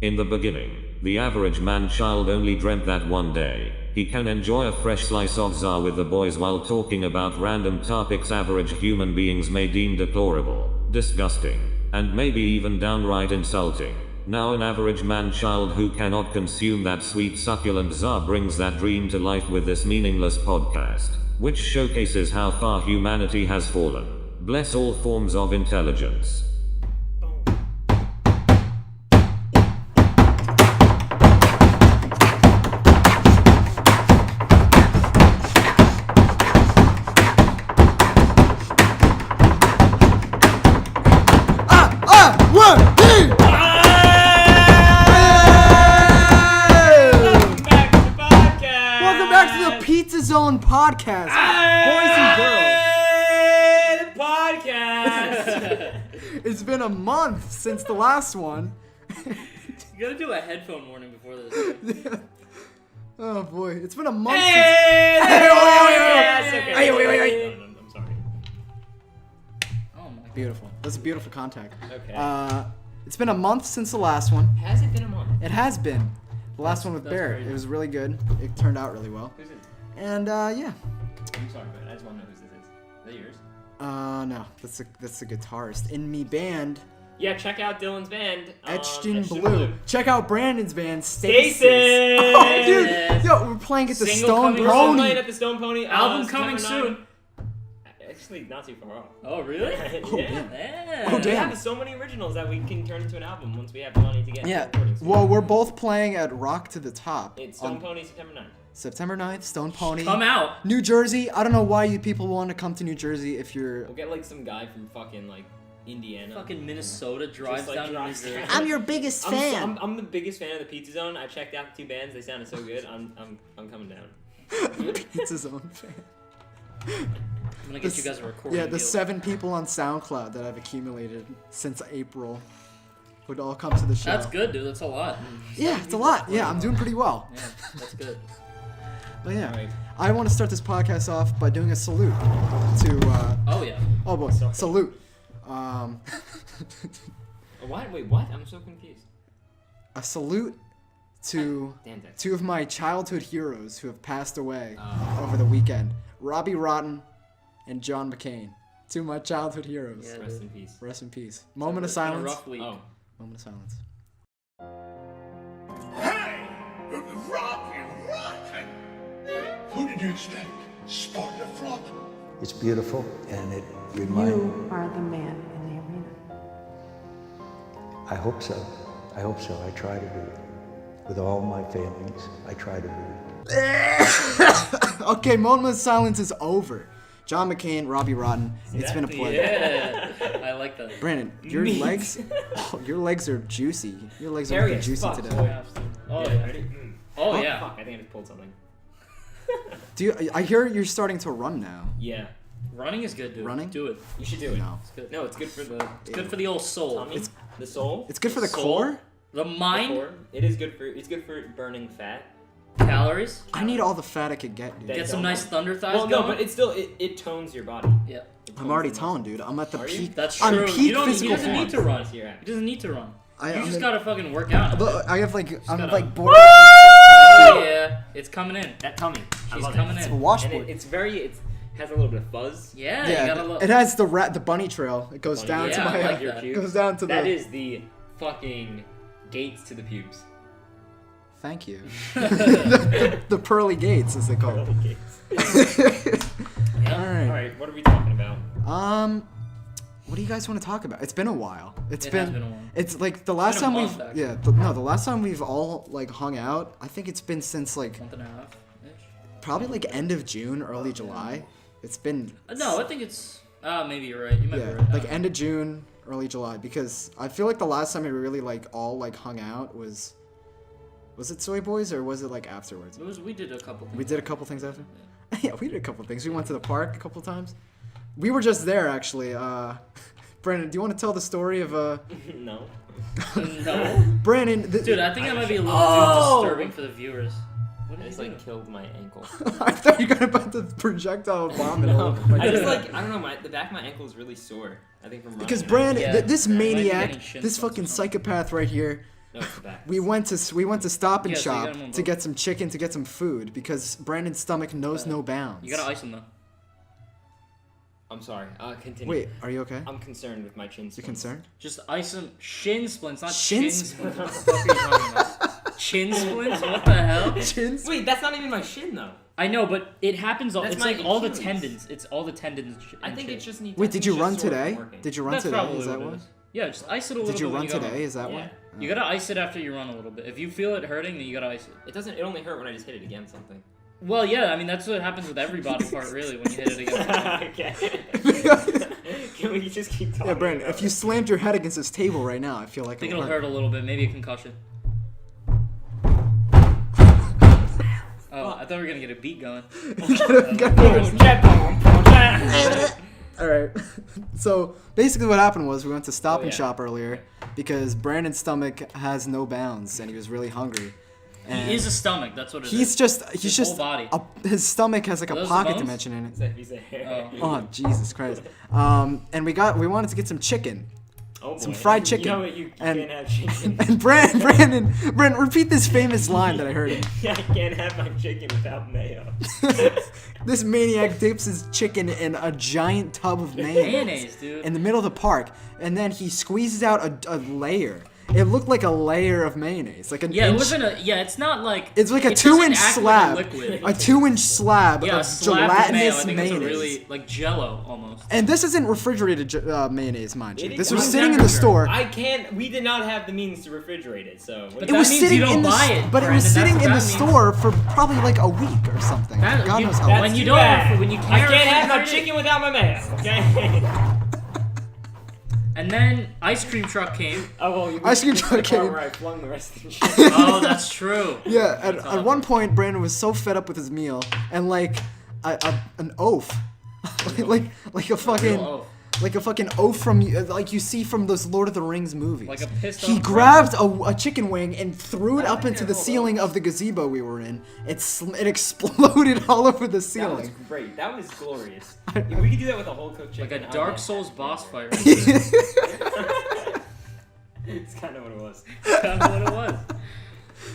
In the beginning, the average man-child only dreamt that one day, he can enjoy a fresh slice of za with the boys while talking about random topics average human beings may deem deplorable, disgusting, and maybe even downright insulting. Now an average man-child who cannot consume that sweet succulent za brings that dream to life with this meaningless podcast, which showcases how far humanity has fallen. Bless all forms of intelligence. Podcast, boys and girls. Podcast. It's been a month since the last one. You gotta do a headphone warning before this. Yeah. Oh boy, it's been a month. Hey, Wait. I'm sorry. Oh my. Beautiful. That's a beautiful contact. Okay. It's been a month since the last one. Has it been a month? It has been. The last one with That's Bear. crazy. It was really good. It turned out really well. Who's it? And yeah. I'm sorry, but I just want to know whose this is. Is that yours? No, that's the guitarist in me band. Yeah, check out Dylan's band. Etched in Blue. Check out Brandon's band, Stasis. Stasis! Oh, dude, yo, we're playing at the Single Stone coming We're soon. playing Pony. at the Stone Pony. Album coming September soon. 9. Actually, not too far off. Oh really? Oh, Yeah. damn. Yeah. Oh, We damn. have so many originals that we can turn into an album once we have the money to get Yeah. recording studio. Well, we're both playing at Rock to the Top It's Stone on Pony September 9th. September 9th. Stone Pony. Come out. New Jersey. I don't know why you people want to come to New Jersey if you're. We'll get like some guy from fucking like Indiana. Fucking Minnesota drives like, down to New drives Jersey. down. I'm your biggest fan. I'm the biggest fan of the Pizza Zone. I checked out the two bands. They sounded so good. I'm coming down. Pizza Zone fan. I'm gonna get you guys a recording. Yeah, the deal. 7 people on SoundCloud that I've accumulated since April would all come to the show. That's good, dude. That's a lot. Yeah, it's a lot. Yeah, I'm doing pretty well. Yeah, that's good. But yeah, Alright. I want to start this podcast off by doing a salute to. Oh yeah. Oh boy, Sorry. salute. Wait, what? I'm so confused. A salute to Damn that. 2 of my childhood heroes who have passed away over the weekend. Robbie Rotten and John McCain. 2 of my childhood heroes. Yeah. Rest in peace. Rest in peace. Moment of It's been a silence. rough week. Oh. Moment of silence. Hey! Rocky Rotten! Who did you expect? Sport the Flop? It's beautiful, and it reminds. You are the man in the arena. I hope so. I hope so. I try to be. With all my failings, I try to be. Okay, moment of silence is over. John McCain, Robbie Rotten. It's been a pleasure. Yeah. I like that. Brandon, your Meat. legs, your legs are juicy. Your legs are Hairy looking as juicy fuck, today. boy. Oh Yeah, yeah. ready? Oh yeah. Fuck, I think I just pulled something. Do you? I hear you're starting to run now. Yeah. Running is good, dude. Running? Do it. You should do it. No, It's good. No, it's good for the It's good for the old soul. tummy, the soul, it's good for the soul, core. The the mind, core. It's good for burning fat. calories. I need all the fat I could get, dude. Get some nice thunder thighs Well, no, going. but it still it tones your body. Yeah. It I'm tones already the muscle. toned, dude. I'm at the Are you? peak. That's I'm true. peak He physical doesn't form. need to run. You're He doesn't need to run. I- You I'm just in- gotta fucking work out. But I have like I'm gotta- like bored. Yeah, it's coming in. That tummy. I She's love coming It's a in. And washboard. it's has a little bit of fuzz. Yeah, you gotta look. it has the bunny trail. It goes down yeah, to my I like your that. pubes. goes down to That the. is the fucking gates to the pubes. Thank you. the pearly gates, as they call it. Yeah. All right. All right, what are we talking about? What do you guys want to talk about? It's been a while. It has been a while. It's like the last been a time month, we've actually. the last time we've all like hung out. I think it's been since like Month and a half ish. probably like end of June, early July. It's been No, I think it's. Maybe you're right. You might yeah, be right. like end of June, early July, because I feel like the last time we really like all like hung out was it Soy Boys or was it like afterwards? We did a couple things. We did a couple things after. Yeah, we did a couple things. We went to the park a couple times. We were just there actually. Brandon, do you want to tell the story of No. No. Brandon? Dude, I think that might be a little Oh! too disturbing for the viewers. What I did just you do? like killed my ankle. I thought you were gonna put the projectile vomit all No, over my I just head. like I don't know. The back of my ankle is really sore. I think from running. Because Brandon, Yeah, this might be maniac, getting shin this splints or fucking something. psychopath right here, No, it's the back. we went to Stop and Yeah, so you Shop got 'em on to both. get some chicken, to get some food, because Brandon's stomach knows no bounds. You gotta ice them though. I'm sorry. Continue. Wait, are you okay? I'm concerned with my chin You splints. concerned? Just ice them. Shin splints, not Shin chin splints? splints. What the fuck are you talking about? Chin splints? What the hell? Chins? Wait, that's not even my shin though. I know, but it happens all. That's It's my like all the Achilles. tendons. It's all the tendons. I think it just needs. Wait, did you run today? Did you run That's today? probably Is that what it why? is. Yeah, just ice it a little Did you bit. run when you go today? home. Is that Yeah. why? You gotta ice it after you run a little bit. If you feel it hurting, then you gotta ice it. It doesn't. It only hurt when I just hit it against something. Well, yeah, I mean that's what happens with every body part, really, when you hit it against. Okay. Can we just keep talking? Yeah, Brandon, about if you slammed your head against this table right now, I feel I like think it'll hurt a little bit, maybe a concussion. Oh, I thought we were gonna get a beat going. Alright. So, basically what happened was we went to Stop Oh, and yeah. Shop earlier because Brandon's stomach has no bounds and he was really hungry. And He is a stomach. That's what it is. he's just His whole body. His stomach has like Are a those the pocket bones? dimension in it. He's a hair. Oh, Jesus Christ. And we wanted to get some chicken. Oh, boy. Some fried chicken. You know what? You And- can't have chicken. And Brandon, repeat this famous line that I heard. I can't have my chicken without mayo. This maniac dips his chicken in a giant tub of Mayonnaise, dude. in the middle of the park, and then he squeezes out a layer. It looked like a layer of mayonnaise, like an Yeah, inch. it wasn't a. Yeah, it's not like. It's like a it doesn't 2-inch act slab, Like a liquid. a 2-inch slab Yeah, a of slab of mayo. I gelatinous think mayonnaise. it's a really like Jello almost. And this isn't refrigerated mayonnaise, mind you. It This is was room sitting in the temperature. store. I can't. We did not have the means to refrigerate it, so. But It that was means sitting you don't in the buy s- it, but it was Brandon. sitting in the That's what that store for probably like a week or something. That- God you- knows how that- long. when you too don't- bad. when you I can't can't have my refrigerate it- chicken without my mayo. Okay. And then ice cream truck came. Oh well. Ice cream this is truck the part came. where I flung the rest of the shit. Oh, that's true. Yeah, at one point, Brandon was so fed up with his meal, and like an oaf, like a fucking Real oaf. like a fucking oaf from like you see from those Lord of the Rings movies. Like a pissed He off grabbed a chicken wing and threw it I up think into they're the all ceiling of the gazebo we were in. It exploded all over the That was ceiling. great. That was glorious. If we could do that with a whole cooked Like chicken. a I'd Dark be- Souls boss fight. It's kind of what it was. That's what it was.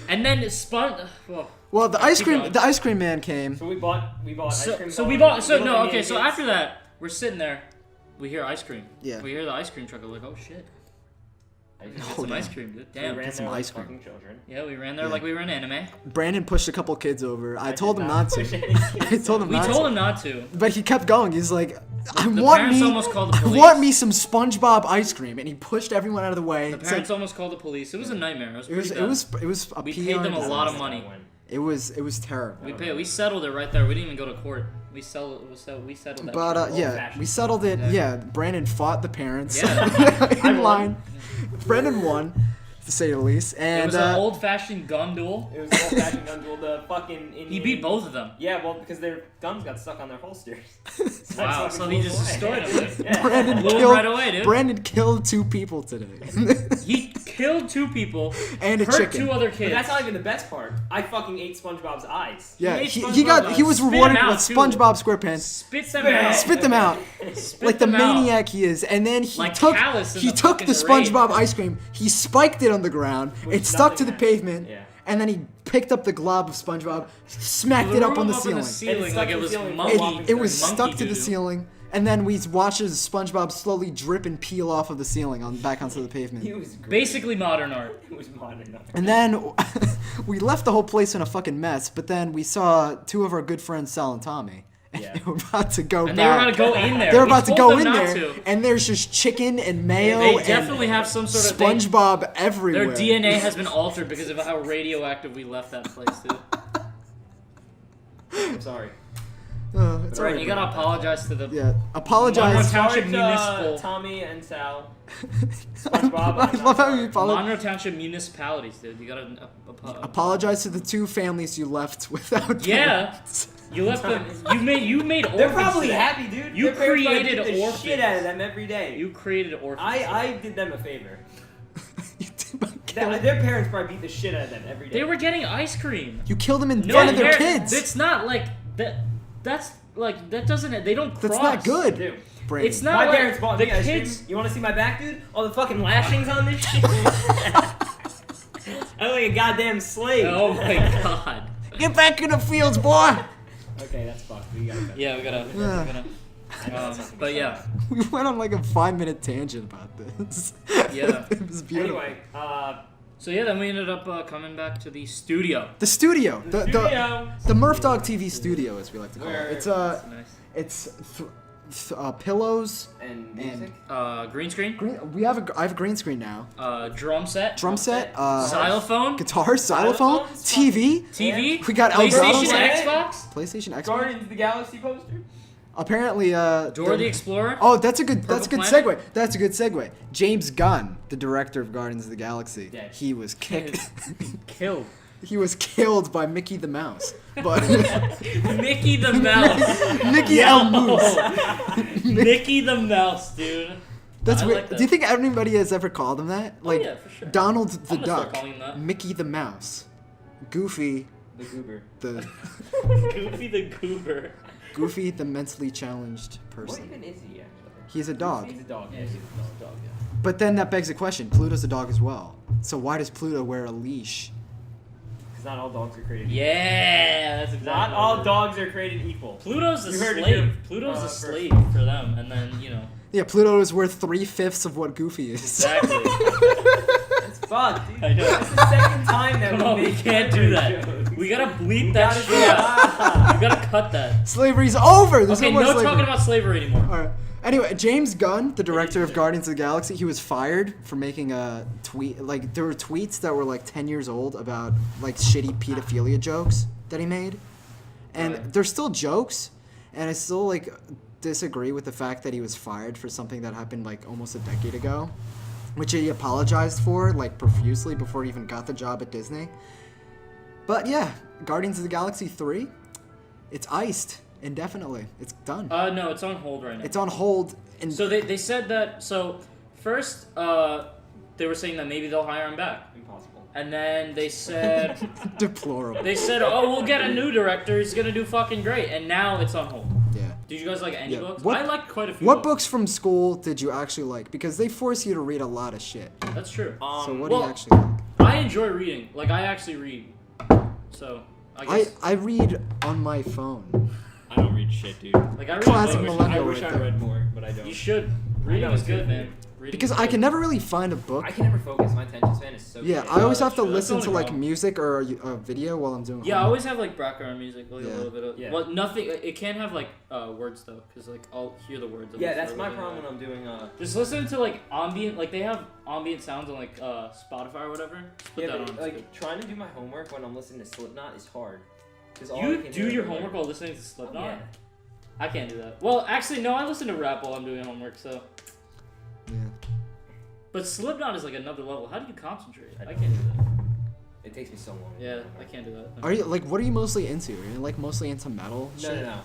And then spun. Well, Well, the Keep going. ice cream man came. So we bought ice cream. so cone, we bought. So little no, Indian okay. So kids. after that, we're sitting there. We hear ice cream. Yeah. We hear the ice cream truck. We're like, oh shit. I can get Oh, some damn. ice cream, dude. We Damn. ran some there like ice cream. fucking children. Yeah, we ran there Yeah. like we were in anime. Brandon pushed a couple kids over. I told did him not not to. push any kids I told him We not told to. him not to. But he kept going. He's like, I The want parents me, almost called the I police. want me some SpongeBob ice cream, and he pushed everyone out of the way. The It's parents like- almost called the police. It was a nightmare. It was it was, pretty it bad. was a We PR paid them a lot of disaster. money. It was terrible. We settled it right there. We didn't even go to court. We settled that. But shit. yeah, Old-fashioned. we settled it. Yeah. Yeah, Brandon fought the parents Yeah. in line. Brandon won, to say the least. It And was an old-fashioned gun duel. It was an old-fashioned gun duel. The fucking Indian. He beat both of them. Yeah, well, because their guns got stuck on their holsters. So Wow, that's why so we he blew just away. destroyed them. Yeah. Brandon Blew him killed right away, dude. Brandon killed 2 people today, He killed 2 people. and a Hurt chicken. 2 other But kids. that's not even the best part. I fucking ate SpongeBob's eyes. Yeah, ate he SpongeBob was spit rewarded him out, with too. SpongeBob SquarePants. Spit them out. Spit them out. Spit Like the them out. maniac he is, and then he Like took Callus in he the took the fucking SpongeBob raid. ice cream, he spiked it on the ground, Which it stuck to nothing the happened. pavement, Yeah. and then he picked up the glob of SpongeBob, smacked Threw it up him on the in ceiling. the ceiling stuck like to it the was ceiling. monkey. It was monkey stuck to the doo-doo. ceiling, and then we watched as SpongeBob slowly drip and peel off of the ceiling back onto the pavement. It was great. Basically modern art. It was modern art. And then we left the whole place in a fucking mess, but then we saw 2 of our good friends, Sal and Tommy. And Yeah. they were about to go And they were back. about to go in there. They were We about to told go them in not there, to. and there's just chicken and mayo They and definitely have some sort of SpongeBob everywhere. Their DNA has been altered because of how radioactive we left that place, dude. I'm sorry. It's Alright, alright. you gotta apologize to the. Yeah, apologize. Monroe Sorry Township to, Municipal. Tommy and Sal. I SpongeBob. love how you apologize. Monroe Township municipalities, dude. You gotta. Apologize to the 2 families you left without. Yeah. parents. You left them. You made orphans. They're probably today. happy, dude. You Their parents probably created beat the orphans. shit out of them every day. You created orphans. I did them a favor. You did not kill them. Their parents probably beat the shit out of them every day. They were getting ice cream. You killed them in front of their kids. It's not like that. That's like that doesn't. They don't cross. That's not good. Dude. Brandon. It's not My like parents bought the me ice kids. cream. You want to see my back, dude? All the fucking lashings on this shit. I'm like a goddamn slave. Oh my god. Get back in the fields, boy. Okay, that's fucked. We gotta cut Yeah, we gotta. But yeah. We went on like a 5-minute tangent about this. Yeah. It was beautiful. Anyway, So yeah, then we ended up coming back to the studio. The studio. The studio. MurphdogTV studio, as we like to call it. It's Nice. it's pillows and music. Green screen. I have a green screen now. Drum set. Xylophone, Xylophone. guitar, xylophone, TV. TV. We got PlayStation, Elgato. Xbox. PlayStation, Xbox. Guardians of the Galaxy poster. Apparently, Dora the Explorer. Oh, that's a good Purple segue. Planet? That's a good segue. James Gunn, the director of Guardians of the Galaxy, Dead. he was kicked. Killed. He was killed by Mickey the Mouse. But Mickey the Mouse. Mickey L. Moose. Mickey the Mouse, dude. That's I weird. like that. Do you think anybody has ever called him that? Like yeah, for sure. Donald the I'm gonna start Duck, calling him that. Mickey the Mouse, Goofy The Goober. the Goofy the Goober. Goofy the mentally challenged What person. even is he actually? He's a dog. He's a dog. Yeah, he's a dog, yeah. But then that begs the question: Pluto's a dog as well. So why does Pluto wear a leash? Because not all dogs are created. Yeah, that's exactly. Not what all it is. dogs are created equal. Pluto's a You heard it slave. here, Pluto's a first. slave for them, and then Yeah, Pluto is worth 3/5 of what Goofy is. exactly. That's fucked, dude. I know. This is the second time that Come on, we made can't do that. jokes. We gotta bleep We that gotta shit out. stop. We gotta cut that. Slavery's over. There's Okay, no more no slavery. talking about slavery anymore. All right. Anyway, James Gunn, the director of Guardians of the Galaxy, he was fired for making a tweet. Like, there were tweets that were like 10 years old about like shitty pedophilia jokes that he made, and they're still jokes. And I still like disagree with the fact that he was fired for something that happened like almost a decade ago, which he apologized for like profusely before he even got the job at Disney. But yeah, Guardians of the Galaxy 3, it's iced indefinitely. It's done. No, it's on hold right now. It's on hold. And So they said that. So first, they were saying that maybe they'll hire him back, Impossible. and then they said deplorable. they said, oh, we'll get a new director. He's gonna do fucking great, and now it's on hold. Yeah. Did you guys like any Yeah. books? What- I liked quite a few. What books from school did you actually like? Because they force you to read a lot of shit. That's true. So what well, do you actually like? I enjoy reading. Like I actually read. So I guess I read on my phone. I don't read shit, dude. like I read Classic books. millennial. I wish right I there. read more, but I don't. You should. Reading know, is it's good, good. man. Reading Because is I good. can never really find a book. I can never focus. My attention span is so Yeah, shit. I always that's have to true. That's the listen to only like problem. music or a video while I'm doing Yeah, I homework. always have like background music, like Yeah. a little bit of. Yeah. Well, nothing. It can't have like words though, because like I'll hear the words. Yeah, that's my problem when I'm doing Just listen to like ambient, like they have ambient sounds on like Spotify or whatever. Just put Yeah, that but on. it's like trying to do my homework when I'm listening to Slipknot is hard. 'Cause all I good. can You do is your like- homework while listening to Slipknot? Yeah. I can't do that. Well, actually, no. I listen to rap while I'm doing homework, so. Yeah. But Slipknot is like another level. How do you concentrate? I can't do that. It takes me so long. to do Yeah, I homework. can't do that. Are you like what are you mostly into? Are you like mostly into metal? No, shit? no.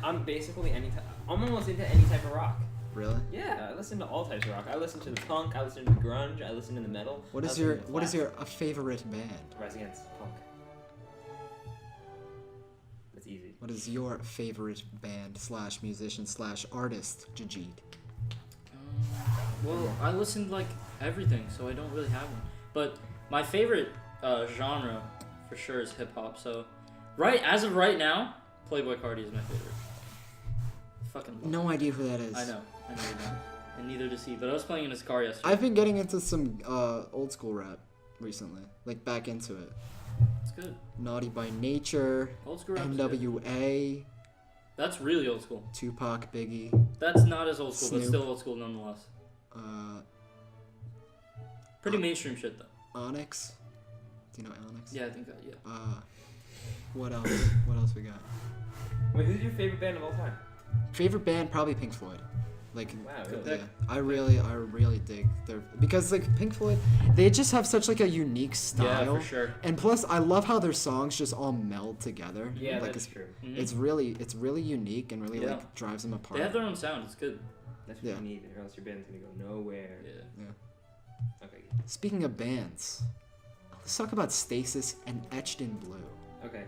I'm basically any type. I'm almost into any type of rock. Really? Yeah, I listen to all types of rock. I listen to the punk. I listen to the grunge. I listen to the metal. What I is listen your to the what is classic. your favorite band? Rise Against Punk? That's easy. What is your favorite band / musician / artist, Jagjit? Well, I listen to like everything, so I don't really have one. But my favorite genre, for sure, is hip hop. So, as of right now, Playboy Cardi is my favorite. Fucking love No idea who that is. I know you don't. And neither does he. But I was playing in his car yesterday. I've been getting into some old school rap recently, like back into it. It's good. Naughty by Nature, Old school rap. is good. NWA, That's really old school. Tupac, Biggie, That's not as old school, but Snoop. still old school nonetheless. Pretty mainstream shit though. Onyx. Do you know Onyx? Yeah, I think that. Yeah. What else? What else we got? Wait, who's your favorite band of all time? Favorite band probably Pink Floyd. Like, Wow, Good really? yeah, I really dig their because like Pink Floyd, they just have such like a unique style. Yeah, for sure. And plus, I love how their songs just all meld together. Yeah, like that's it's, true. Mhm. it's really unique and really Yeah. like drives them apart. They have their own sound. It's good. That's what Yeah. you need, or else your band's gonna go nowhere. Yeah. Okay. Speaking of bands, let's talk about Stasis and Etched in Blue Okay.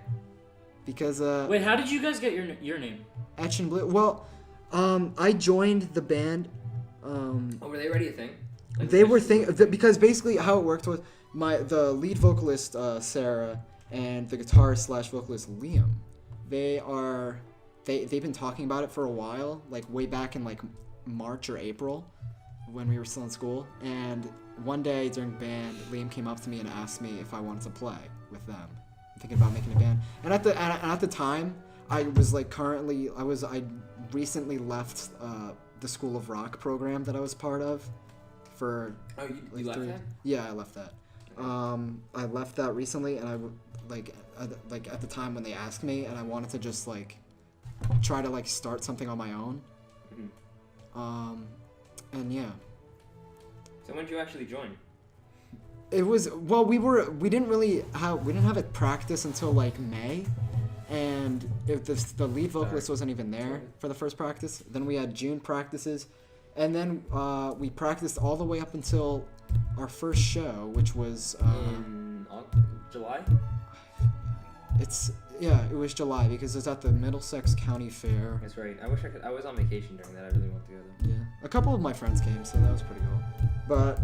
because Wait, how did you guys get your name? Etched in Blue. Well, I joined the band. Oh, were they already a thing? They were because basically how it worked was the lead vocalist Sarah and the guitarist / vocalist Liam, they've been talking about it for a while, like way back in like March or April when we were still in school. And one day during band, Liam came up to me and asked me if I wanted to play with them. I'm thinking about making a band. And at the time, I was like I recently left the School of Rock program that I was part of. For you left that? Yeah, I left that. I left that recently, and at the time when they asked me, and I wanted to just like try to like start something on my own. Mm-hmm. And yeah. So when did you actually join? It was we didn't have a practice until like May, and the lead vocalist wasn't even there for the first practice. Then we had June practices. And then we practiced all the way up until our first show, which was in July. It was July because it was at the Middlesex County Fair. That's right. I wish I could. I was on vacation during that. I really wanted to go there. Yeah, a couple of my friends came, so that was pretty cool. But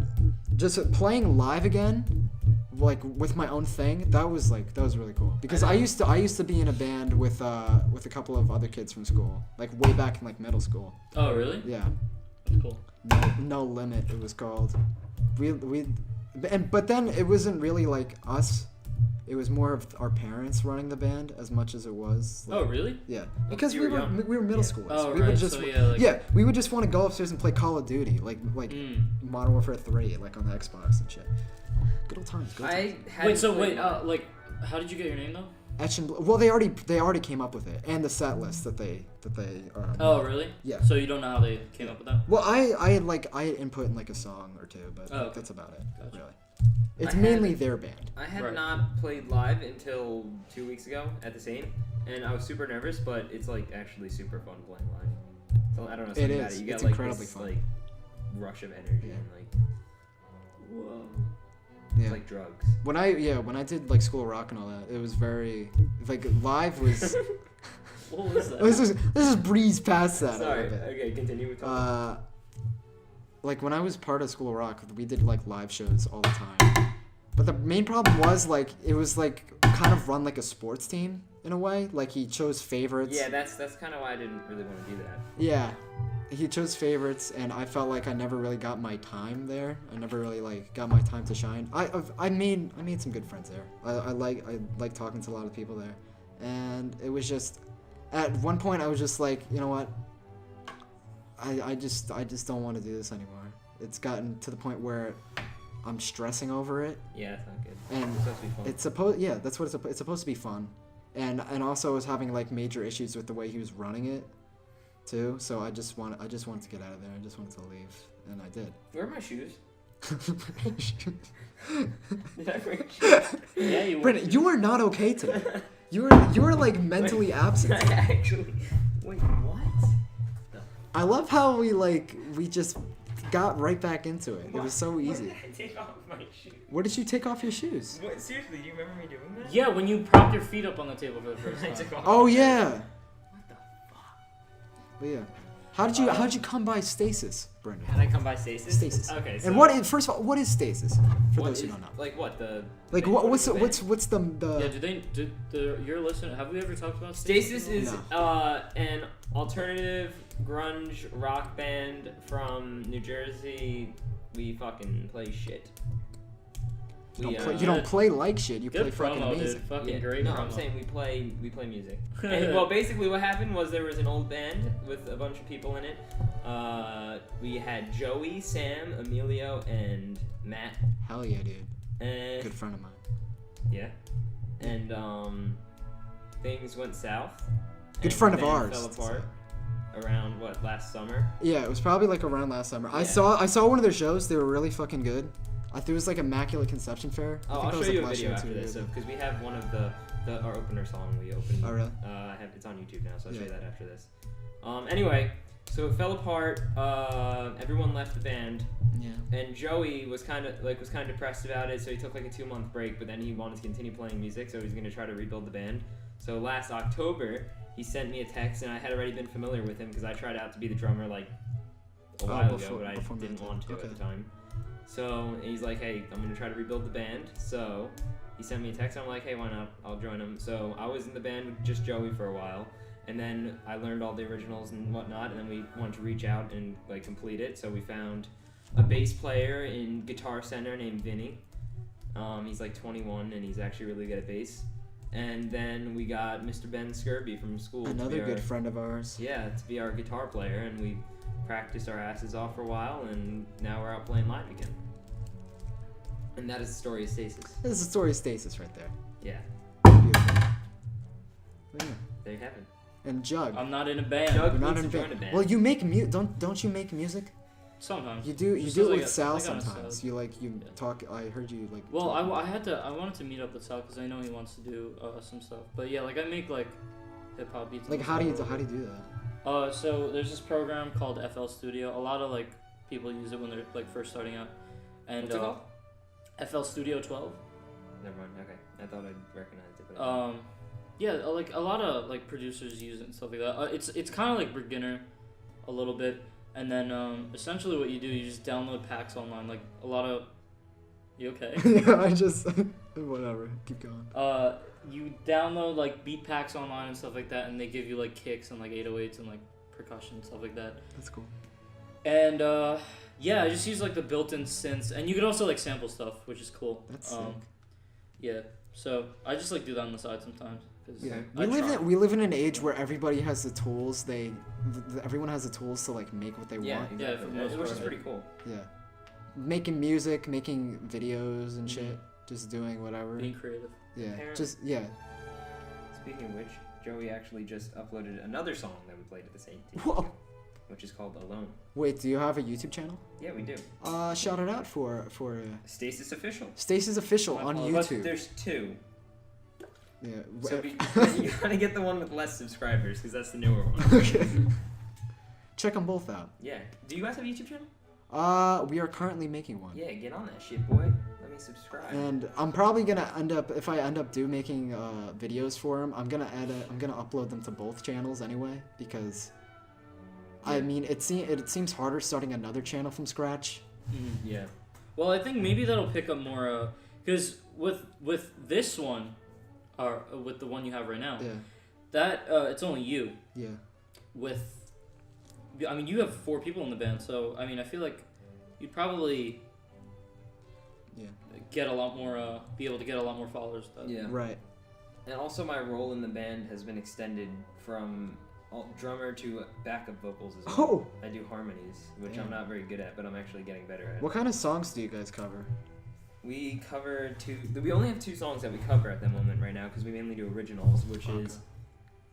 just playing live again, like with my own thing, that was really cool. Because I used to be in a band with a couple of other kids from school, like way back in like middle school. Oh really? Yeah. That's cool. No Limit, it was called. But then it wasn't really like us. It was more of our parents running the band as much as it was. Like, oh really? Yeah, because we were middle schoolers. Oh we right. would just we would just want to go upstairs and play Call of Duty, like Modern Warfare 3, like on the Xbox and shit. Good old times. Like, how did you get your name though? Etch and well, they already came up with it and the set list that they. Oh really? Yeah. So you don't know how they came up with that? Well, I had input in like a song or two, but that's about it. Gotcha. Really. It's mainly their band. I had not played live until 2 weeks ago at the same, and I was super nervous, but it's like actually super fun playing live. So I don't know. It is. About it. You It's get, like, incredibly this, fun. Like rush of energy and like whoa. Yeah. It's like drugs. When I did like School of Rock and all that, it was very like live was. What was that? Let's just breeze past that. Sorry. A little bit. Okay, continue with talking. Like when I was part of School of Rock, we did like live shows all the time. But the main problem was like it was like kind of run like a sports team in a way. Like he chose favorites. Yeah, that's kind of why I didn't really want to do that. Yeah, he chose favorites, and I felt like I never really got my time there. I never really like got my time to shine. I made some good friends there. I like talking to a lot of people there, and it was just at one point I was just like, you know what? I just don't want to do this anymore. It's gotten to the point where I'm stressing over it. Yeah, it's not good. And it's supposed to be fun. That's what it's supposed to be fun. And also I was having like major issues with the way he was running it too. So I just wanted to get out of there. I just wanted to leave, and I did. Where are my shoes? Did I bring shoes? Yeah, you were. Brendan, you are not okay today. You were like mentally absent. I actually. Wait, what? I love how we just got right back into it. It was so easy. Why did I take off my shoes? What did you take off your shoes? What, seriously, do you remember me doing that? Yeah, when you propped your feet up on the table for the first I time. took off Oh my yeah. shoes. What the fuck? But yeah. How'd you come by stasis, Brendan? How'd I come by stasis? Stasis. Okay. So And first of all, what is stasis? For what those who is- don't know. Like what the? Like what's the Yeah, your listener, have we ever talked about Stasis is No. an alternative grunge rock band from New Jersey. We fucking play shit. you don't play like shit. You Good play fucking promo, amazing. dude. Fucking Yeah, great no, promo. I'm saying we play music. And, well, basically what happened was there was an old band with a bunch of people in it. We had Joey, Sam, Emilio, and Matt. Hell yeah, dude. And Good friend of mine. yeah, and things went south. Good and friend of the band ours, Fell apart around last summer. Yeah, it was probably like around last summer. Yeah. I saw one of their shows. They were really fucking good. I think it was like Immaculate Conception Fair. Oh, I think I'll that was show you a like last video year, after 2 this years ago. because we have one of our opener song we opened. Oh, really? It's on YouTube now, so I'll show you Yeah. that after this. Anyway, so it fell apart. Everyone left the band, Yeah. and Joey was kind of depressed about it, so he took like a 2-month break. But then he wanted to continue playing music, so he's gonna try to rebuild the band. So last October, he sent me a text, and I had already been familiar with him because I tried out to be the drummer like a while ago, but I before didn't Matt want to did. at the time. So he's like, hey, I'm gonna try to rebuild the band. So he sent me a text. And I'm like, hey, why not? I'll join him. So I was in the band with just Joey for a while, and then I learned all the originals and whatnot. And then we wanted to reach out and like complete it. So we found a bass player in Guitar Center named Vinny. He's like 21 and he's actually really good at bass. And then we got Mr. Ben Skirby from school. Another good friend of ours. Yeah, to be our guitar player, and we practiced our asses off for a while, and now we're out playing live again. And that is the story of Stasis. This is the story of Stasis right there. Yeah. Beautiful. Yeah. There you have it. And Jug. I'm not in a band. Jug You're not needs in to a join a band. Well, you make don't you make music? Sometimes. You do Just it like with a- Sal like on a sometimes. side. You Yeah. talk. I heard you like. Well, talk- I wanted to meet up with Sal because I know he wants to do some stuff. But yeah, like I make like hip hop beats. like and how do you stuff. do that? So there's this program called FL Studio. A lot of like people use it when they're like first starting out. And What's it called? FL Studio 12. Never mind. Okay, I thought I'd recognized it. But Yeah, like a lot of like producers use it and stuff like that. It's kind of like beginner, a little bit, and then essentially what you do, you just download packs online. Like a lot of, you okay? Yeah, I just whatever. Keep going. You download like beat packs online and stuff like that, and they give you like kicks and like 808s and like percussion and stuff like that. That's cool. And yeah, I just use like the built-in synths, and you can also like sample stuff, which is cool. That's sick. Yeah, so I just like do that on the side sometimes. 'Cause Yeah, I try. we live in an age where everybody has the tools. Everyone has the tools to like make what they yeah, want. exactly. Yeah, for the most which is part. pretty cool. Yeah, making music, making videos and shit, just doing whatever. Being creative. Yeah, Apparently. just yeah. Speaking of which, Joey actually just uploaded another song that we played at the same time, Whoa. which is called Alone. Wait, do you have a YouTube channel? Yeah, we do. Shout it out for Stasis Official. Stasis Official on But But YouTube. there's two. Yeah. So you gotta get the one with less subscribers, because that's the newer one. Okay. Check them both out. Yeah. Do you guys have a YouTube channel? We are currently making one. Yeah, get on that shit, boy. Let me subscribe. And I'm probably gonna end up, if I end up making videos for them, I'm gonna upload them to both channels anyway, because I mean it seems harder starting another channel from scratch. Yeah. Well, I think maybe that'll pick up more, because with this one, or with the one you have right now, Yeah. that it's only you. Yeah. I mean, you have 4 people in the band, so I mean, I feel like you'd probably get a lot more, be able to get a lot more followers. Yeah. Right. And also, my role in the band has been extended from drummer to backup vocals as well. Oh. I do harmonies, which Damn. I'm not very good at, but I'm actually getting better at. What kind of songs do you guys cover? We cover 2. We only have 2 songs that we cover at the moment right now because we mainly do originals, which is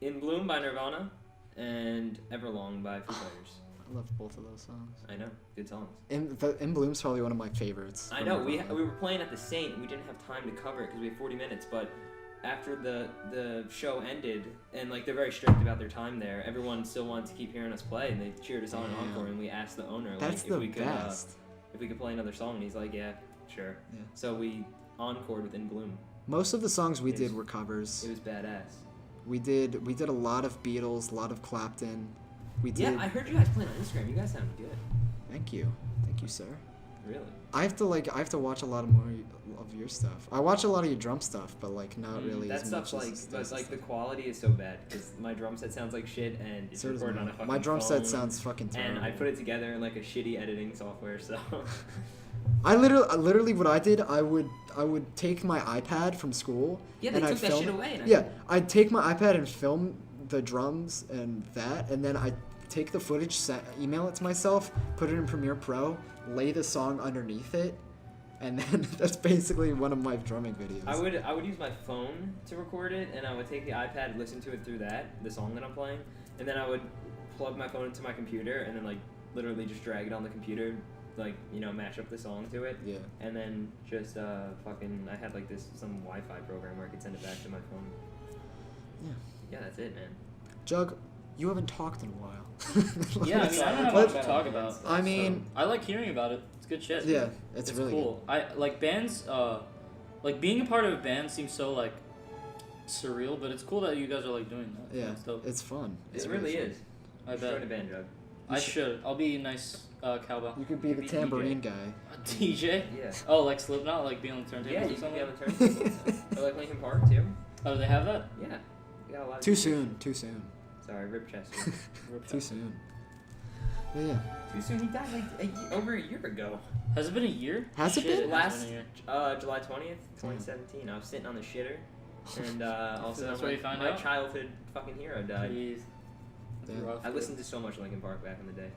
"In Bloom" by Nirvana and "Everlong" by Foo Fighters. I love both of those songs. I know, good songs. In Bloom's probably one of my favorites. I from know. We Nirvana. were playing at the Saint. We didn't have time to cover it because we had 40 minutes. But after the show ended, and like they're very strict about their time there, everyone still wanted to keep hearing us play, and they cheered us on an encore. And we asked the owner That's like, the if we could best. if we could play another song, and he's like, yeah, sure. Yeah. So we encored with "In Bloom." Most of the songs we It did was- were covers. It was badass. We did a lot of Beatles, a lot of Clapton. We did. Yeah, I heard you guys playing on Instagram. You guys sound good. Thank you, sir. Really? I have to watch a lot more of your stuff. I watch a lot of your drum stuff, but like not really That as stuff's much like, as but like the quality is so bad because my drum set sounds like shit and it's So does recorded mine. on a fucking My drum phone, set sounds fucking terrible. and I put it together in like a shitty editing software. So I literally what I did, I would take my iPad from school. yeah, they and took I'd that film shit it. away. And Yeah, I'd take my iPad and film the drums and that, and then I'd take the footage, email it to myself, put it in Premiere Pro, lay the song underneath it, and then that's basically one of my drumming videos. I would use my phone to record it, and I would take the iPad and listen to it through the song that I'm playing, and then I would plug my phone into my computer and then like literally just drag it on the computer, like match up the song to it. Yeah. And then just I had like some Wi-Fi program where I could send it back to my phone. Yeah. Yeah, that's it, man. Jug, you haven't talked in a while. Yeah, I mean, I don't have Let's- much to talk about. I mean- I like hearing about it. It's good shit. Yeah, it's really cool. I like bands. Like being a part of a band seems so like surreal, but it's cool that you guys are like doing that. Yeah, It's dope. it's fun. It's It really fun. is. I You should join a bet. band, Jug. I should. I'll be nice. cowbell? You could be You the could be tambourine DJ. guy. A DJ? Yeah. Oh, like Slipknot, like being on the turntables Yeah, or you can something? be on the turntables. Or like Linkin Park too. Oh, they have that? Yeah. You got a lot of Too DJs. soon. Too soon. Sorry, rip Chester. Too soon. But yeah. Too soon. He died like over a year ago. Has it been a year? Has it Shit, been? has Last been a year. July 20th, 2017. I was sitting on the shitter, and also That's where you found my out? childhood fucking hero died. Jeez. That's Yeah. rough. I listened to so much Linkin Park back in the day.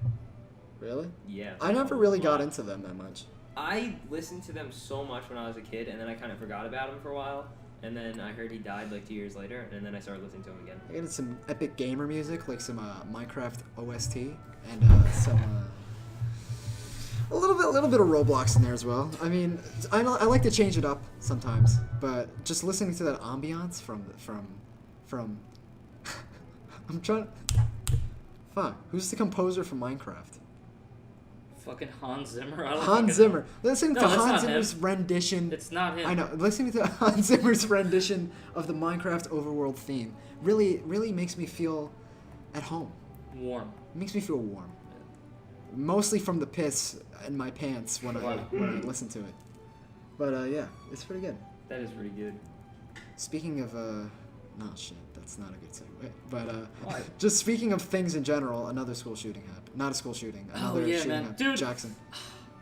Really? Yeah. I never really got into them that much. I listened to them so much when I was a kid, and then I kind of forgot about him for a while. And then I heard he died like 2 years later, and then I started listening to him again. I got some epic gamer music, like some Minecraft OST, and some a little bit of Roblox in there as well. I mean, I like to change it up sometimes, but just listening to that ambiance from I'm trying. Fuck, who's the composer for Minecraft? Fucking Hans Zimmer? I don't Hans fucking Zimmer. know. Listening No, to that's Hans not Zimmer's him. rendition. It's not him. I know. Listening to Hans Zimmer's rendition of the Minecraft overworld theme really makes me feel at home. Warm. It makes me feel warm. Mostly from the piss in my pants when I listen to it. But yeah, it's pretty good. That is pretty good. Speaking of no shit, that's not a good segue. But Why? just speaking of things in general, another school shooting happened. Not a school shooting. Another yeah, shooting man. happened. Dude. Jackson.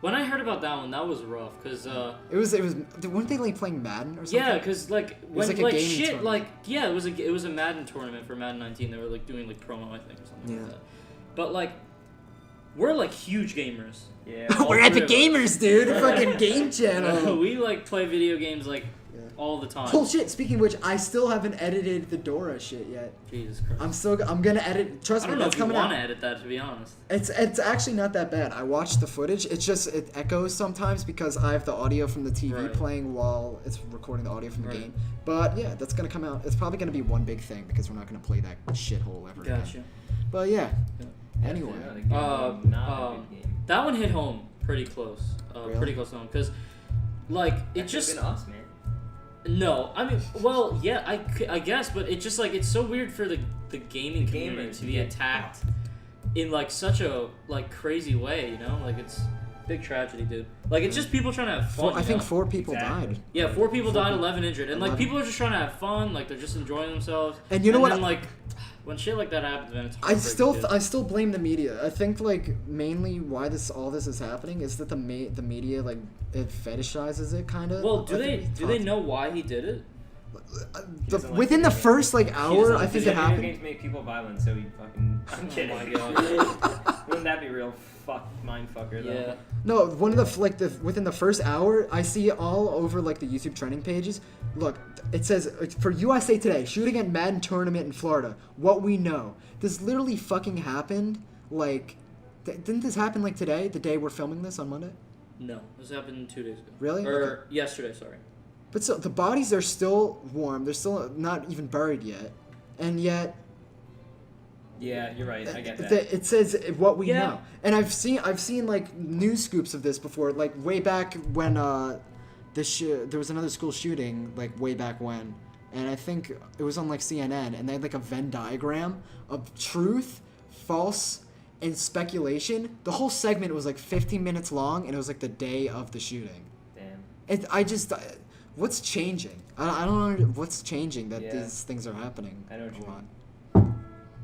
When I heard about that one, that was rough, cause It was. Weren't they like playing Madden or something? yeah, cause like when like a like gaming shit tournament. like yeah, it was a Madden tournament for Madden 19. They were like doing like promo, I think, or something like Yeah. that. But like, we're like huge gamers. Yeah. We're all epic three of us. gamers, dude. Fucking game channel. We like play video games like Yeah. all the time. Bullshit. Speaking of which, I still haven't edited the Dora shit yet. Jesus Christ. I'm gonna edit. Trust I me, don't know that's if you coming want out. to edit that, to be honest. It's actually not that bad. I watched the footage. It's just it echoes sometimes because I have the audio from the TV Right. playing while it's recording the audio from the Right. game. But yeah, that's gonna come out. It's probably gonna be one big thing because we're not gonna play that shithole ever again. Gotcha. But yeah. Yeah. Anyway, Not a good game. That one hit home pretty close. Really? Pretty close to home, cause like it That just. could've been us, man. No, I mean, well, yeah, I guess, but it's just like it's so weird for the gaming community Gamers to be get attacked in like such a like crazy way, you know? Like it's big tragedy, dude. Like it's just people trying to have fun. I you think know? 4 people Exactly. died. Yeah, 4 people died, 11 injured, and like 11. people are just trying to have fun, like they're just enjoying themselves. And you know what? Then, like when shit like that happens, man, it's I still blame the media. I think like mainly why all this is happening is that the media like it fetishizes it kind of. Well, do they know why he did it? doesn't like Within the video first like hour, doesn't I like think Video it happened. games make people violent, so he fucking. I'm kidding. my God. Wouldn't that be real mind fucker though? Yeah. No, one of the within the first hour, I see all over like the YouTube trending pages. Look, it says for USA Today, shooting at Madden tournament in Florida. What we know, this literally fucking happened. Like, didn't this happen like today, the day we're filming this on Monday? No, this happened 2 days ago. Really? Or Okay. yesterday, sorry. But so the bodies are still warm. They're still not even buried yet, and yet Yeah, you're right. I get that. it says what we Yeah. know. And I've seen like news scoops of this before, like way back when there was another school shooting like way back when, and I think it was on like CNN, and they had like a Venn diagram of truth, false, and speculation. The whole segment was like 15 minutes long, and it was like the day of the shooting. Damn. What's changing? I don't know what's changing that Yeah. these things are happening. I know what a you lot. mean.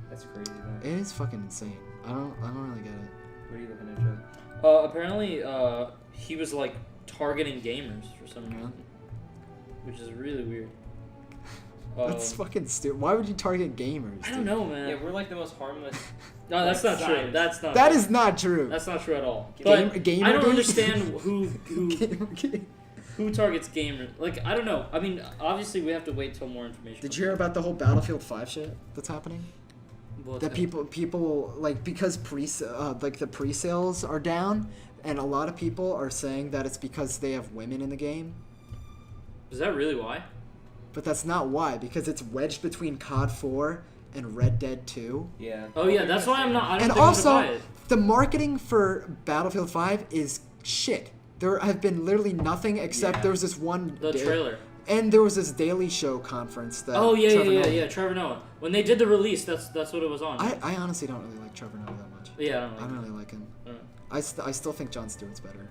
That's crazy though. It is fucking insane. I don't really get it. What are you looking at, Joe? Apparently, he was like targeting gamers for some reason, which is really weird. That's fucking stupid. Why would you target gamers? I don't know, man. Yeah, we're like the most harmless. No, that's not true. Science. That's not. That true. is not true. That's not true at all. Game- But gamer I don't game? understand who Gamer- who targets gamers. Like I don't know. I mean, obviously we have to wait till more information. Did you hear about the whole Battlefield 5 shit that's happening? What's That people like because the pre-sales are down, and a lot of people are saying that it's because they have women in the game. Is that really why? But that's not why, because it's wedged between COD 4 and Red Dead 2. Yeah. Oh yeah, that's why I'm not. I don't And think I'm gonna buy also, it. the marketing for Battlefield 5 is shit. There have been literally nothing except Yeah. there was this one The trailer. and there was this Daily Show conference that Oh yeah, Trevor Noah- yeah. Trevor Noah. When they did the release, that's what it was on. I honestly don't really like Trevor Noah that much. Yeah, I don't I know. don't really like him. I still think Jon Stewart's better.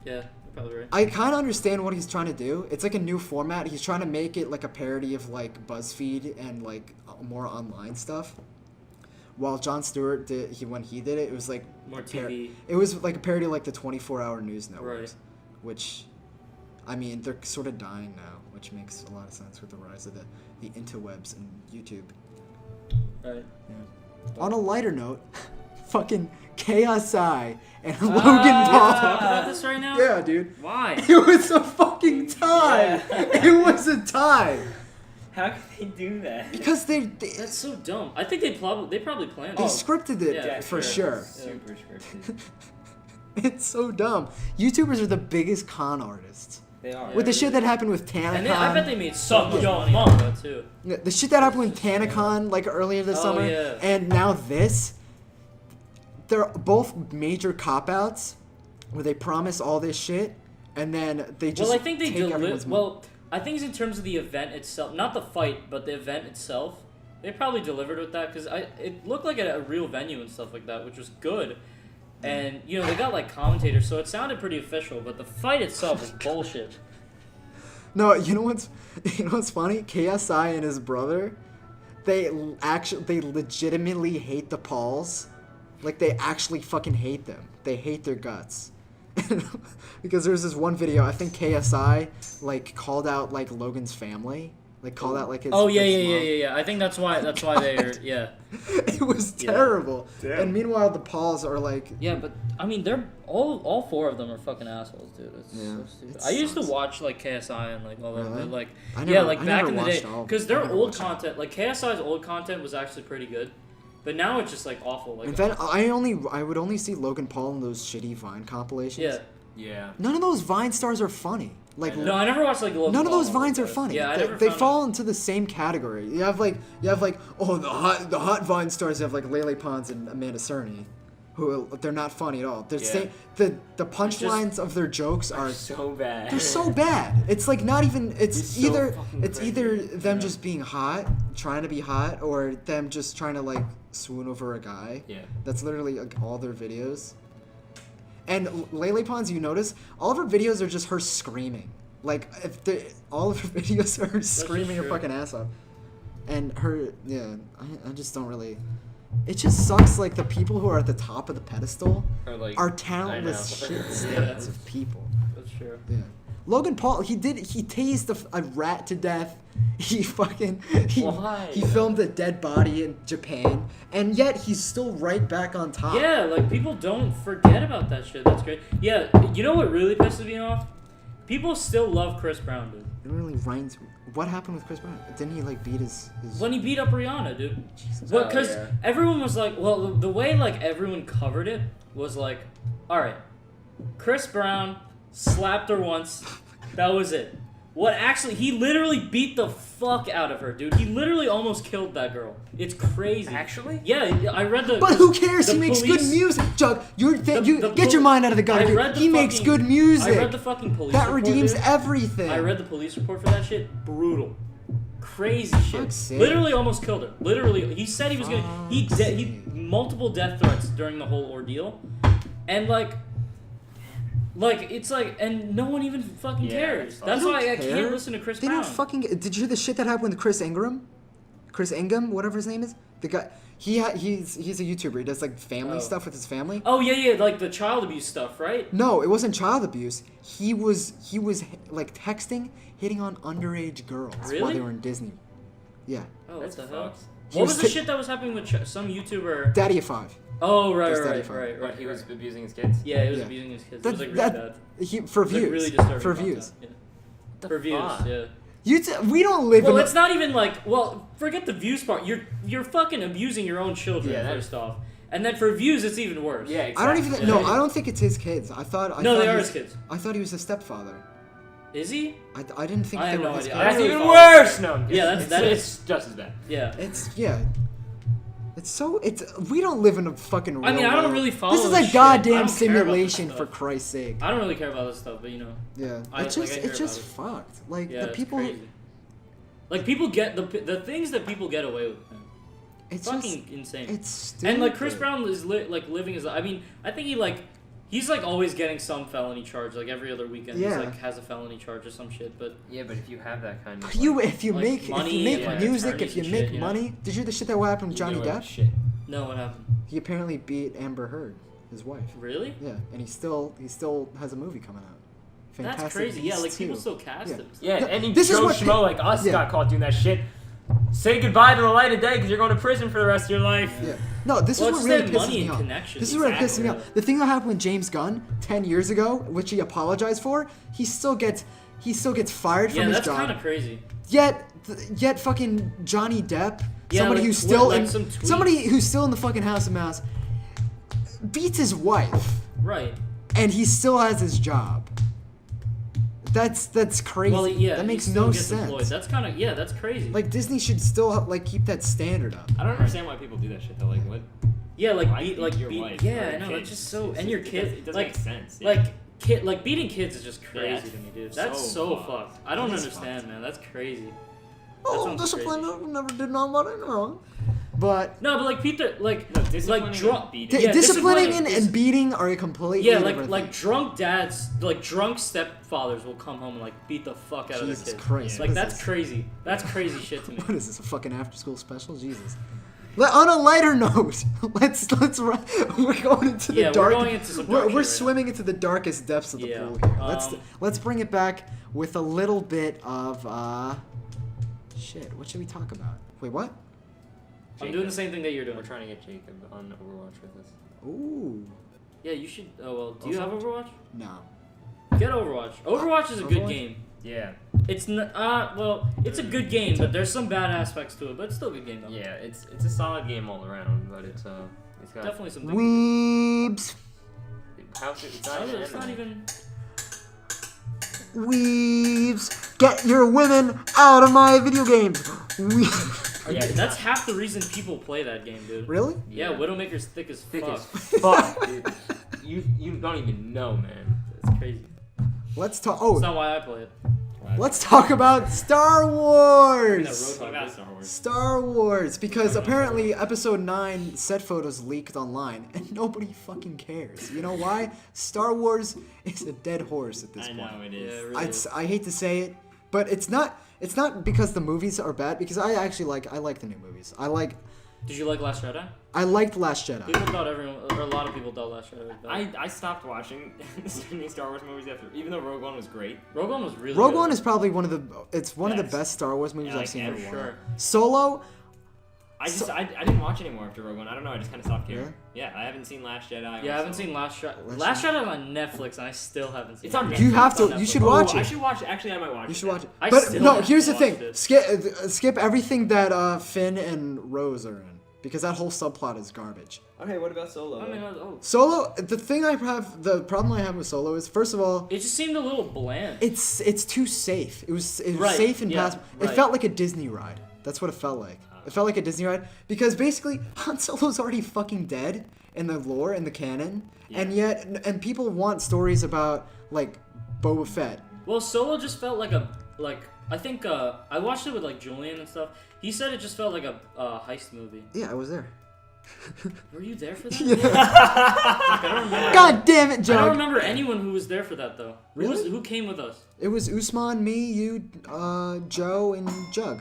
Yeah, you're probably right. I kind of understand what he's trying to do. It's like a new format. He's trying to make it like a parody of like BuzzFeed and like more online stuff. While Jon Stewart when he did it, it was like More TV. It was like a parody of like the 24-hour news networks, Right. which, I mean, they're sort of dying now, which makes a lot of sense with the rise of the interwebs and YouTube. Right. Yeah. On a lighter note, fucking KSI and Logan Talk Paul. about this right now? Yeah, dude. Why? It was a fucking tie. It was a tie. How could they do that? Because they That's so dumb. I think they probably planned they it. scripted it Yeah, for sure. Super scripted. It's so dumb. YouTubers are the biggest con artists. They are. With the shit that happened with And I bet TanaCon, they made so much money out of that too. the shit that happened with TanaCon like earlier this Oh, summer, yeah. and now this, they're both major cop-outs where they promise all this shit and then they just Well, I think they take everyone's money. Well, I think it's in terms of the event itself, not the fight, but the event itself. They probably delivered with that because it looked like a real venue and stuff like that, which was good. And you know they got like commentators, so it sounded pretty official. But the fight itself was bullshit. No, you know what's funny? KSI and his brother, they legitimately hate the Pauls. Like they actually fucking hate them. They hate their guts. Because there's this one video, I think KSI like called out like Logan's family. Like called out like his Oh yeah, his yeah. mom. I think that's why they're yeah. It was terrible. Damn. And meanwhile the Pauls are like Yeah, but I mean, they're all four of them are fucking assholes, dude. It's Yeah, so stupid. it I used to sucks. watch like KSI and like all that, Really? like I yeah, never- like I back never in the day, watched all- because I their never old watched it. content, like KSI's old content was actually pretty good, but now it's just like awful. Like and then I would only see Logan Paul in those shitty Vine compilations. yeah, Yeah. None of those Vine stars are funny. Like no, I never watched like Logan none of Paul those ones, vines are but- funny. Yeah, I they, never they found fall into the same category. You have like oh the hot Vine stars. You have like Lele Pons and Amanda Cerny, who they're not funny at all. They're the punchlines of their jokes are So bad. they're so bad. It's like not even. It's so either fucking it's crazy. either them just being hot, trying to be hot, or them just trying to like swoon over a guy. Yeah. That's literally like all their videos. And Lele Pons, you notice all of her videos are just her screaming. Like all of her videos are her screaming her true. fucking ass off. And her, yeah, I just don't really. It just sucks. Like the people who are at the top of the pedestal Or, like, are I talentless know. shit stands of people. That's true. Yeah. Logan Paul, he tased a rat to death. He Why? he filmed a dead body in Japan, and yet he's still right back on top. Yeah, like people don't forget about that shit. That's great. Yeah, you know what really pisses me off? People still love Chris Brown, dude. It really reigns. What happened with Chris Brown? Didn't he like beat his? When he beat up Rihanna, dude. Jesus. Well, because yeah. everyone was like, well, the way like everyone covered it was like, all right, Chris Brown slapped her once, that was it. What actually, he literally beat the fuck out of her, dude. He literally almost killed that girl. It's crazy. Actually? Yeah, I read the. But who cares? the He makes good police- music, Chuck. the Get your mind out of the gutter. I read the He makes fucking- good music. I read the fucking police that report, redeems dude. everything. I read the police report for that shit. Brutal. Crazy shit. Fuck's sake. Literally almost killed her. Literally, he said he was gonna. He Fuck's he multiple death threats during the whole ordeal, and like it's like, and no one even fucking Yeah, cares. fuck. That's They why don't I care. can't listen to Chris They Brown. don't fucking. Did you hear the shit that happened with Chris Ingram? Chris Ingham, whatever his name is. The guy. He's a YouTuber. He does like family Oh. stuff with his family. Oh yeah, like the child abuse stuff, right? No, it wasn't child abuse. He was like texting, hitting on underage girls while Really? they were in Disney. Yeah. Oh, That's what the hell? fucked. He What was was the ta- shit that was happening with some YouTuber? Daddy of 5. Oh right, Just right, Daddy right, Fun. right, What, right. he was right. abusing his kids? Yeah, he was Yeah. abusing his kids. That- It was like really that- bad. For Like, views. really disturbing For content, views. Yeah. For views, fuck? yeah. We don't live Well, in. it's not even like, well, forget the views part. You're fucking abusing your own children Yeah, that- first off, and then for views, it's even worse. Yeah, exactly. I don't even. No, I don't think it's his kids. I thought. No, thought they he are was- his kids. I thought he was a stepfather. Is he? I didn't think I they have were no his idea. kids. That's I even really worse! No, I'm Yeah, kidding. that it's is- just as bad. Yeah. It's yeah. It's so. We don't live in a fucking. Real I mean, I don't world. really follow This is this a shit. I don't goddamn care about this simulation, stuff. for Christ's sake. I don't really care about this stuff, but you know, Yeah, I it's just hear it's just about fucked. Like yeah, the it's people. crazy. Like people get the things that people get away with. Man. It's fucking just, insane. It's stupid. And like Chris Brown is living his. I mean, I think he's like always getting some felony charge. Like every other weekend, Yeah. he's like has a felony charge or some shit. But Yeah, but if you have that kind of. If you like make money and, music, attorneys if you and make shit, yeah. money, did you hear the shit that happened with Johnny Depp? Shit. no, what happened? He apparently beat Amber Heard, his wife. Really? Yeah, and he still has a movie coming out. Fantastic That's crazy. Yeah, Beasts like people 2. still cast Yeah. him. Yeah, any This is Joe what Schmo like us yeah. got caught doing that shit. Say goodbye to the light of day because you're going to prison for the rest of your life. Yeah. No, this Well, is it's what really that pisses money me and off. connections. This is what pisses me Exactly. off. The thing that happened with James Gunn 10 years ago, which he apologized for, he still gets fired from Yeah, his that's job. kind of crazy. Yet fucking Johnny Depp, Yeah, somebody like, who's still like in some tweet. somebody who's still in the fucking House of Mouse, beats his wife, Right. and he still has his job. That's crazy. Well, yeah. that he makes still no gets sense. employed. That's kind of that's crazy. Like Disney should still like keep that standard up. I don't understand why people do that shit though. Like what? Yeah, like Why beat beat like your beat. wife Yeah, or I know. kids? It's just so It's and your just- kids. it doesn't like make sense. Yeah. like beating kids is just crazy Yeah, to me, dude. That's so so fucked. fucked. I don't That is understand, man. That's crazy. Oh, sounds discipline crazy. never did nobody wrong. But No, but like Peter, like disciplining drunk. and beating. Yeah, disciplining and is- beating are a completely Yeah, different like thing. drunk dads, like drunk stepfathers will come home and like beat the fuck out of Jesus their kids. Christ, Like what is that's this? crazy. That's crazy shit to me. What is this? A fucking after-school special? Jesus. On a lighter note, we're going into the Yeah, we're dark. going into some dark We're shit right swimming into the darkest depths of the Yeah, pool here. Let's bring it back with a little bit of shit. What should we talk about? Wait, what? I'm doing the same thing that you're doing. We're trying to get Jacob on Overwatch with us. Ooh, Yeah, you should. Oh well, do you have Overwatch? no. Get Overwatch. Overwatch is a good Overwatch? game. Yeah. It's well, it's a good game, but there's some bad aspects to it. But it's still a good game though. Yeah, it's a solid game all around, but it's got Definitely some. Weebs, how's it? It's Oh, not, it's not even. weebs, get your women out of my video games. Yeah, That's half the reason people play that game, dude. Really? Yeah, Widowmaker's thick as thick fuck. as fuck, dude. You don't even know, man. It's crazy. Let's talk. That's Oh, not why I play it. let's talk about Star Wars. Talk about Star Wars. Star Wars, because apparently Episode 9 set photos leaked online, and nobody fucking cares. You know why? StarArs is a dead horse at this I point. know it Yeah, is. it really. I hate to say it, but it's not because the movies are bad, because I like the new movies. Did you like Last Jedi? I liked Last Jedi. People thought a lot of people thought Last Jedi was bad. I stopped watching any Star Wars movies after, even though Rogue One was great. Rogue One was really Rogue good. One is probably one of the Yes. best Star Wars movies Yeah, I've seen in a for while. sure. Solo, I didn't watch anymore after Rogue One. I don't know. I just kind of stopped caring. Really? Yeah, I haven't seen Last Jedi. Yeah, I haven't also. seen Last Jedi. Last Last Jedi on Netflix, and I still haven't seen It's on it. you have It's on to. You Netflix. should Oh, watch I it. should watch it. Actually, I might watch it. You should now. watch it. I But still no, haven't here's the watched thing. it. Skip everything that Finn and Rose are in, because that whole subplot is garbage. Okay, what about Solo? I mean, Solo, the problem I have with Solo is, first of all, it just seemed a little bland. it's too safe. It was Right, safe and yeah, passable. It right. felt like a Disney ride. That's what it felt like. It felt like a Disney ride because basically Han Solo's already fucking dead in the lore, in the canon, and people want stories about like Boba Fett. Well, Solo just felt like I think I watched it with like Julian and stuff. He said it just felt like a heist movie. Yeah, I was there. Were you there for that? Yeah. I don't remember. God damn it, I don't Jug. remember anyone who was there for that though. Really? Who came with us? It was Usman, me, you, Joe, and Jug.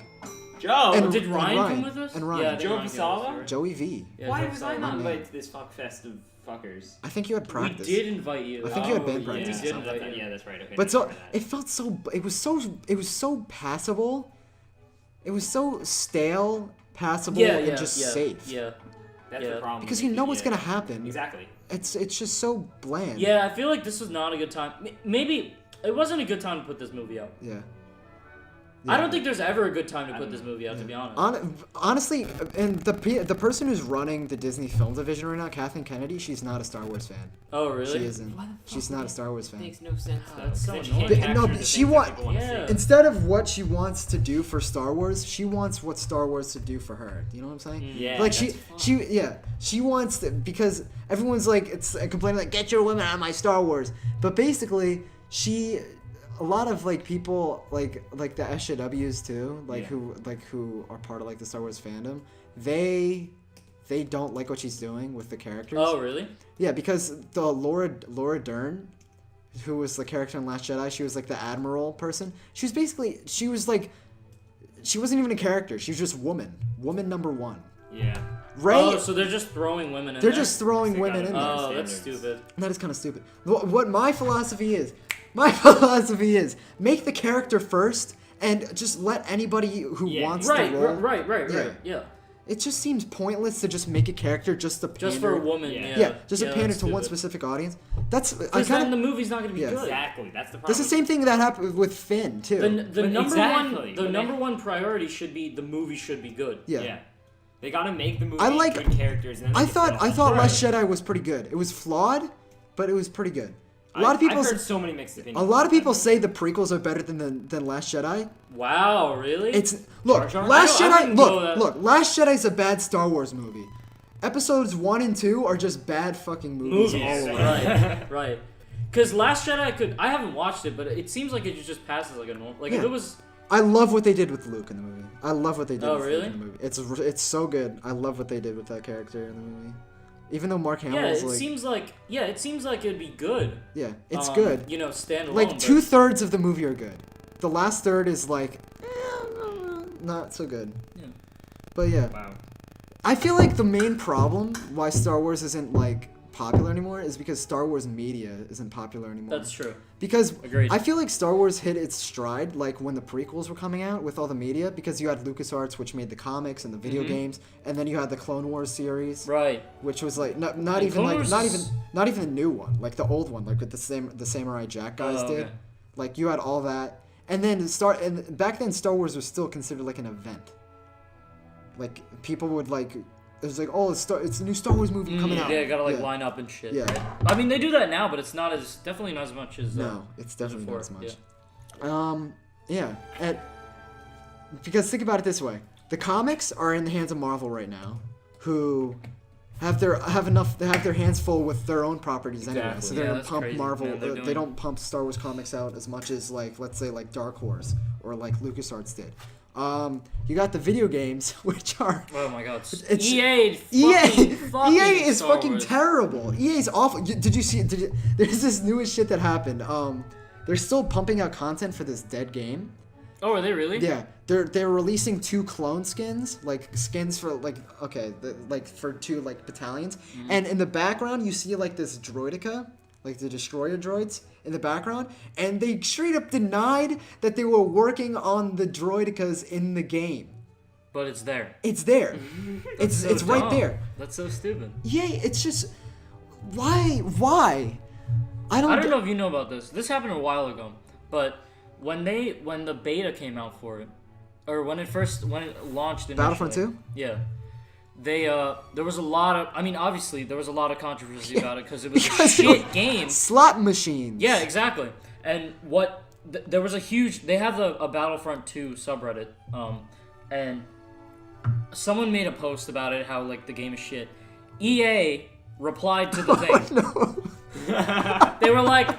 Joe. And- Did Ryan Ryan. come with us? And Ryan. Yeah, I think Joe Ryan came with us, Pisala? you're right. Joey V. Yeah, Why Joe was I Pisala. not Yeah. invited to this fuck fest of fuckers? I think you had We practice. did invite you. I think you had band yeah, practice or did something. invite you. Yeah, that's right. Okay. But so never mind that. it felt so. It was so passable. It was so stale, passable, Yeah, and yeah, just yeah, safe. Yeah. That's yeah. the problem. Because with you it, know what's yeah. gonna happen. Exactly. It's just so bland. Yeah, I feel like this was not a good time. Maybe it wasn't a good time to put this movie out. Yeah. I don't think there's ever a good time to put this movie out, to be honest. Honestly, and the person who's running the Disney film division right now, Kathleen Kennedy, she's not a Star Wars fan. Oh, really? She isn't. She's not a Star Wars fan. Makes no sense. Oh, though, that's so 'cause then annoying. can't No, capture but the she things that want- people wanna Yeah. see. Instead of what she wants to do for Star Wars, she wants what Star Wars to do for her. You know what I'm saying? Yeah. Like that's she wants to, because everyone's like it's complaining like get your women out of my Star Wars, but basically a lot of like people like the SJWs too, like Yeah. who are part of like the Star Wars fandom, they don't like what she's doing with the characters. Oh, really? Yeah, because the Laura Dern, who was the character in Last Jedi, she was like the admiral person. She was like, she wasn't even a character. She was just woman number 1. Yeah. Rey. Oh, so they're just throwing women in They're there? just throwing women in there. Oh, that's stupid. That is kind of stupid. What my philosophy is, make the character first and just let anybody who wants right, the role. Right. Yeah. It just seems pointless to just make a character just to pander. Just for a woman. Yeah, just to pander that's to one stupid. specific audience. That's Because then the movie's not going to be good. Exactly. That's the problem. That's the same thing that happened with Finn too. The Exactly. number one priority should be the movie should be good. Yeah. They gotta make the movie good characters. And then I they can thought film it. Last Jedi was pretty good. It was flawed, but it was pretty good. A lot of people. I've heard so many mixed opinions. A lot of people say the prequels are better than Last Jedi. Wow, really? Look, Jar Jar? Last I Jedi. wouldn't go that- Look, Last Jedi's a bad Star Wars movie. Episodes 1 and 2 are just bad fucking movies all around. Right. Because Last Jedi I haven't watched it, but it seems like it just passes like a normal. Like if it was. I love what they did with Luke in the movie. I love what they did Oh, with really? Luke in the movie. It's so good. I love what they did with that character in the movie. Even though Mark Hamill Yeah, is it seems like it'd be good. Yeah, it's good. You know, standalone. Like but- 2/3 of the movie are good. The last third is like not so good. Yeah. But yeah. Wow. I feel like the main problem why Star Wars isn't like popular anymore is because Star Wars media isn't popular anymore. That's true. Because Agreed. I feel like Star Wars hit its stride like when the prequels were coming out with all the media, because you had LucasArts, which made the comics and the video games, and then you had the Clone Wars series, Right. which was like not And even Clone like Wars not even the new one, like the old one, like with the Samurai Jack guys Oh, okay. did. Like you had all that, and then back then Star Wars was still considered like an event. Like people would like. It was like, oh, it's a new Star Wars movie coming out. Yeah, gotta line up and shit. Yeah. Right? I mean, they do that now, but it's definitely not as much as. No, it's definitely not as before, much. Yeah. Because think about it this way: the comics are in the hands of Marvel right now, who have their hands full with their own properties anyway. So they're gonna pump crazy. Marvel. Man, They don't pump Star Wars comics out as much as like, let's say, like Dark Horse or like LucasArts did. You got the video games, which are. Oh my god. It's, EA is Star fucking Wars. terrible. EA is awful. Did you see? There's this newest shit that happened. They're still pumping out content for this dead game. Oh, are they really? Yeah, they're releasing 2 clone skins, like skins for like for 2 like battalions, and in the background you see like this droideka, like the destroyer droids in the background, and they straight up denied that they were working on the droidekas in the game. But it's there. It's there. it's right dumb. there. That's so stupid. Yeah, it's just why? I don't know if you know about this. This happened a while ago, but when the beta came out for it, or when it launched initially, Battlefront 2? Yeah. There was a lot of, I mean, obviously there was a lot of controversy about it because it was a shit game. Slot machines. Yeah, exactly. And there was they have a Battlefront 2 subreddit, and someone made a post about it, how like the game is shit. EA replied to the thing. No. They were like,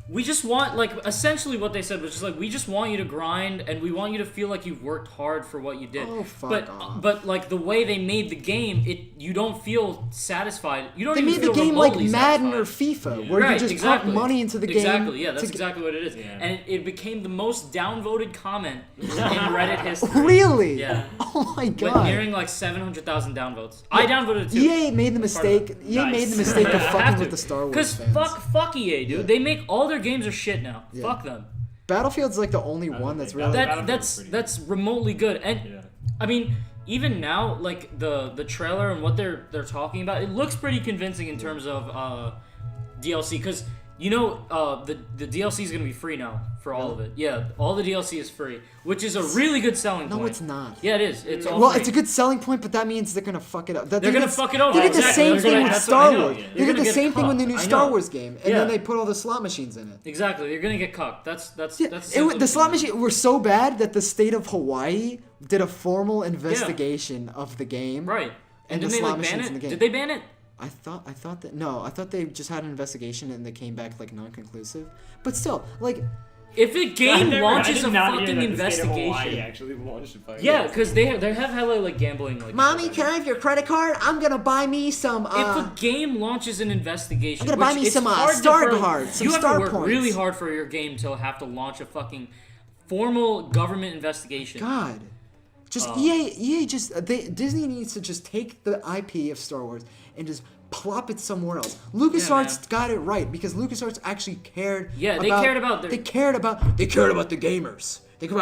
we just want, like, essentially what they said was just like, we just want you to grind and we want you to feel like you've worked hard for what you did. Oh, fuck off. But like the way they made the game, you don't feel satisfied. You don't They even made feel the game like remotely Madden satisfied. or FIFA, where you just pump money into the game. Exactly, yeah, that's exactly what it is. Yeah. And it became the most downvoted comment in Reddit history. Really? Yeah. Oh my But god. nearing like 700,000 downvotes. I downvoted it too. EA made the mistake. EA made the mistake of fucking with the Star Wars Because fans. fuck EA, dude. Yeah. They make all their games are shit now. Yeah. Fuck them. Battlefield's like the only one that's really. That's remotely good. And I mean, even now, like the trailer and what they're talking about, it looks pretty convincing in terms of DLC. Because you know, the DLC is gonna be free now for all of it. Yeah, all the DLC is free, which is a really good selling point. No, it's not. Yeah, it is. It's all Well, free. it's a good selling point, but that means they're gonna fuck it up. They're gonna fuck it over. They did the Exactly. same They're thing gonna- with that's what I Star know. Wars. Yeah. They You're did the gonna same get thing with the new cucked. I Star know. Wars game, and Yeah. then they put all the slot machines in it. Exactly. You're gonna get cucked. That's Yeah, essentially the slot what it is. machine were so bad that the state of Hawaii did a formal investigation of the game. Right. And did the they slot like ban machines in the it? game. Did they ban it? I thought they just had an investigation and they came back like non-conclusive. But still, like, If a game launches a fucking Hawaii investigation, actually launched a fucking yeah, because they have hella like gambling. Like, Mommy, can I have your credit card? I'm gonna buy me some. if a game launches an investigation, I'm gonna buy which me it's some hard to star pro- cards, some you have star to work points. really hard for your game to have to launch a fucking formal government investigation. God. Just EA Disney needs to just take the IP of Star Wars and just plop it somewhere else. LucasArts got it right because LucasArts actually cared. Yeah, they cared about the gamers. They cared about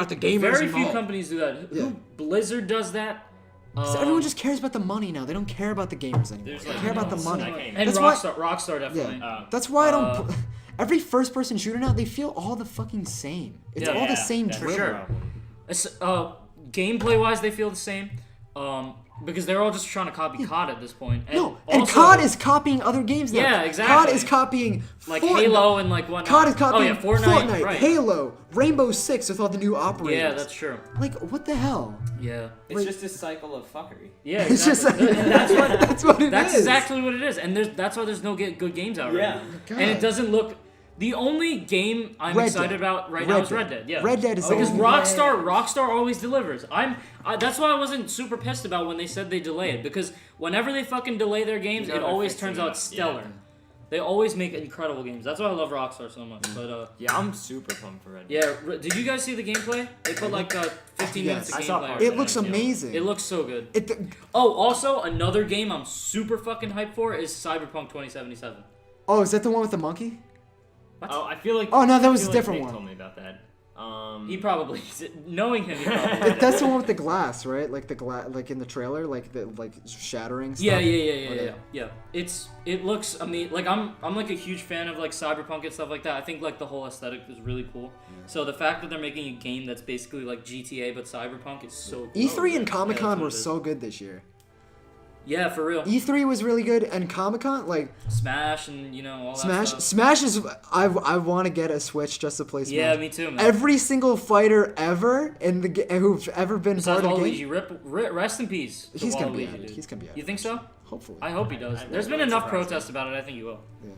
the gamers. Very involved. few companies do that. Yeah. Blizzard does that. So everyone just cares about the money now. They don't care about the gamers anymore. They care about the money. And That's why- Rockstar definitely. That's why I don't. Every first-person shooter now, they feel all the fucking same. It's all the same for dribble. sure. Gameplay-wise, they feel the same. Because they're all just trying to copy COD at this point. And And also, COD is copying other games now. Yeah, exactly. COD is copying like Fortnite. Halo and like whatnot. COD is copying Fortnite, right. Halo, Rainbow Six with all the new operators. Yeah, that's true. Like, what the hell? Yeah. It's just a cycle of fuckery. Yeah, It's exactly. just And that's what that's what it is. That's exactly what it is, and that's why there's no good games out right Yeah. now. And it doesn't look. The only game I'm Red excited Dead. about right Red now is Dead. Red Dead. Yeah, Red Dead is because so Rockstar always delivers. That's why I wasn't super pissed about when they said they delay it, because whenever they fucking delay their games, it always turns out stellar. Yeah. They always make incredible games. That's why I love Rockstar so much. But Yeah, I'm super pumped for Red Dead. yeah, did you guys see the gameplay? They put like 15 minutes of I saw gameplay. parts out It there. looks amazing. It looks so good. It, Oh, also another game I'm super fucking hyped for is Cyberpunk 2077. oh, is that the one with the monkey? Oh, I feel like. Oh, no, that I was feel a different Nick one. told me about that. He probably, knowing him, he probably. That's the one with the glass, right? Like the glass, like in the trailer, like the shattering stuff. Yeah. It looks amazing. Like I'm like a huge fan of like Cyberpunk and stuff like that. I think like the whole aesthetic is really cool. So the fact that they're making a game that's basically like GTA but Cyberpunk is so cool. E3 and Comic Con that's what were it is. so good this year. Yeah, for real. E3 was really good, and Comic Con, like Smash and all that Smash. stuff. Smash is. I want to get a Switch just to play Smash. Yeah, me too, man. Every single fighter ever in the who've ever been Besides part of the game. Waluigi, rest in peace. to He's gonna be Waluigi, added. dude. He's gonna be added. You think so? Hopefully. I hope he does. I There's been wouldn't enough surprise me. protests about it. I think he will. Yeah.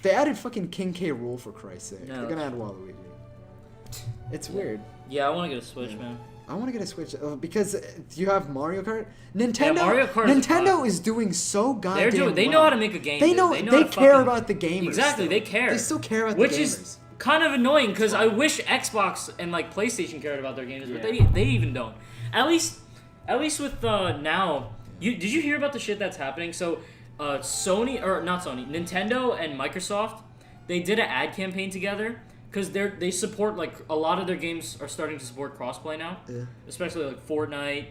They added fucking King K. Rool for Christ's sake. No, They're gonna add Waluigi. It's weird. Yeah, I want to get a Switch, man. I want to get a Switch because you have Mario Kart. Nintendo. Mario Kart is Nintendo fun. is doing so goddamn. They're doing. They well. know how to make a game. They dude. know. They They how to care fucking- about the gamers. Exactly, still. they care. They still care about Which the gamers. is kind of annoying because I wish Xbox and like PlayStation cared about their games, but they even don't. At least with now. Did you hear about the shit that's happening? So Sony or not Sony, Nintendo and Microsoft, they did an ad campaign together. Because they support, like, a lot of their games are starting to support crossplay now. Yeah. Especially, like, Fortnite,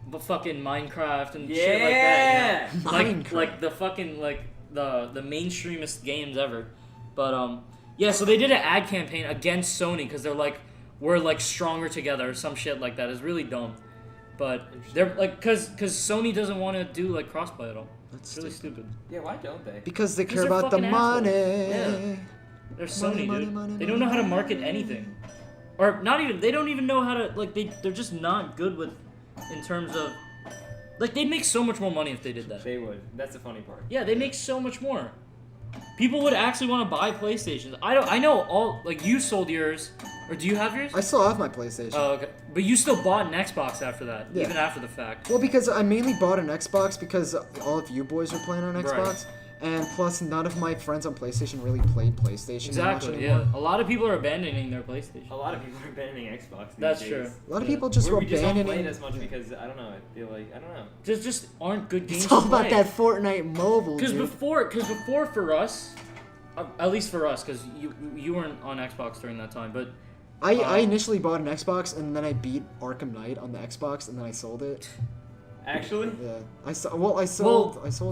but fucking Minecraft and shit like that. You know? Like the fucking, like, the mainstreamest games ever. But, yeah, so they did an ad campaign against Sony because they're like, we're, like, stronger together or some shit like that. It's really dumb. But they're, like, because Sony doesn't want to do, like, crossplay at all. It's really stupid. Yeah, why don't they? Because they care they're about the fucking money. assholes. Yeah. They're Sony, Money, dude. money, They don't know how to market anything, or not even. They don't even know how to like. They're just not good with, in terms of, like they'd make so much more money if they did that. They would. That's the funny part. Yeah, they make so much more. People would actually want to buy PlayStations. I know all. Like you sold yours, or do you have yours? I still have my PlayStation. Oh, okay. But you still bought an Xbox after that, Yeah. even after the fact. Well, because I mainly bought an Xbox because all of you boys were playing on Xbox, and plus none of my friends on PlayStation really played PlayStation Exactly. much Yeah. anymore. A lot of people are abandoning their PlayStation. A lot of people are abandoning Xbox these That's days. true. A lot of people just were We just don't play abandoning. it as much because I don't know. I feel like I don't know. Just aren't good games. It's all to about play. that Fortnite mobile, Because dude. before for us, at least for us, because you weren't on Xbox during that time, but I initially bought an Xbox and then I beat Arkham Knight on the Xbox and then I sold it. Actually, Yeah, I sold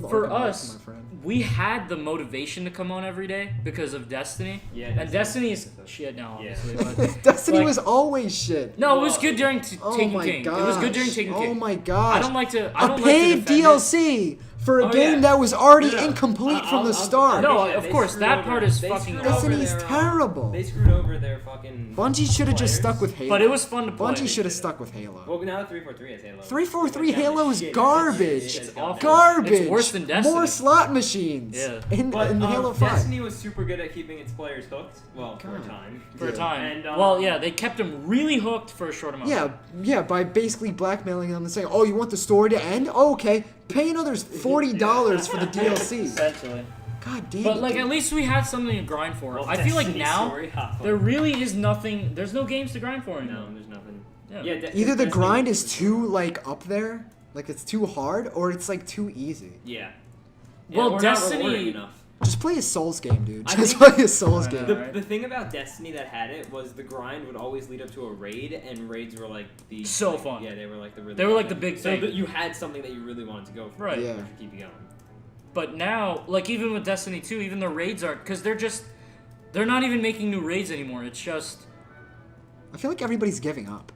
for Arkham Knight us, to my friend. we had the motivation to come on every day because of Destiny. Yeah, and Destiny is Destiny. shit now, Yeah. obviously. But Destiny like- was always shit. no, it was good during Oh Taken my King. gosh. It was good during Taken King. Oh my gosh. I don't like to. I A don't paid like to defend DLC for a Oh, game yeah. that was already No, no. incomplete from I'll- the I'll- start. No, Yeah, of they course, screwed that over- part is they fucking screwed over Destiny's their, terrible. They screwed over their fucking. Bungie should have just players. stuck with Halo. But it was fun to play. Bungie should have stuck with Halo. Well, now that 343 has Halo. 343 It's Halo is shit. garbage. It's awful. Garbage. It's worse than Destiny. More slot machines. Yeah. In But Halo 5. Destiny was super good at keeping its players hooked. Well, for a God. time. For a Yeah. time. And, Well, yeah, they kept them really hooked for a short amount of time. Yeah, by basically blackmailing them and saying, "Oh, you want the story to end? Oh, okay, pay another $40 for the DLC." Essentially. God damn But it, like dude. at least we had something to grind for. Well, I feel like Destiny's now story, ha, there really is nothing. There's no games to grind for anymore. No, there's nothing. Yeah. Either the Destiny grind was is super too good. like up there, like it's too hard, or it's like too easy. Yeah. Well, we're not Destiny- rewarding enough. Just play a Souls game, dude. I Just think- play a Souls I know. game. Right. The thing about Destiny that had it was the grind would always lead up to a raid, and raids were like the So fun. Yeah, they were like the really. They were fun like the thing. big so thing. that you had something that you really wanted to go for. Right. Yeah. To keep you going. But now, like even with Destiny 2, even the raids aren't because they're not even making new raids anymore. It's just I feel like everybody's giving up.